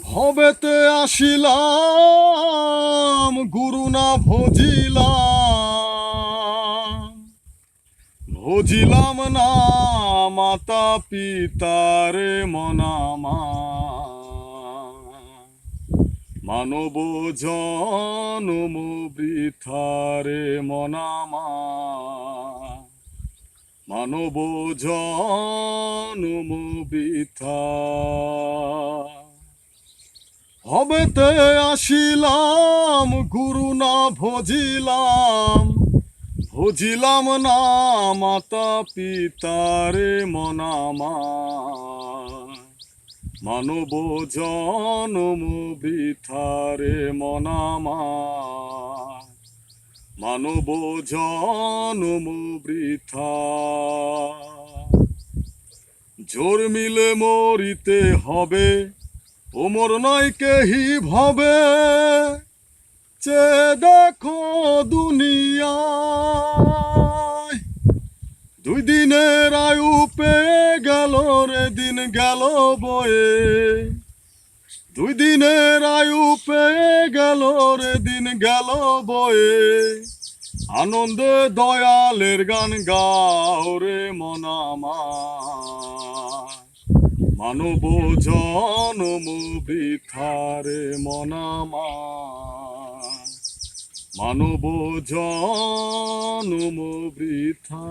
ভবেতে আসিলাম গুরু না ভজিলাম না মাতা পিতারে মনামা মানব জনম বৃথারে মনামা মানব জনম বৃথা হবেতে আসিলাম গুরু না ভজিলাম না মাতা পিতারে মনামা মানব জনম বৃথারে মনামা মানব জনম বৃথা জোর মিলে মরিতে হবে ওমর নয় কেহি ভবে চে দেখো দুনিয়ায় দুই দিনের আয়ু পেয়ে গেল রে দিন গেল বয়ে দুই দিনের আয়ু পেয়ে গেল রে দিন গেল বয়ে আনন্দে দয়ালের গান গাও রে মনামা মানব জনম বৃথারে মনামা মানব জনম বৃথা।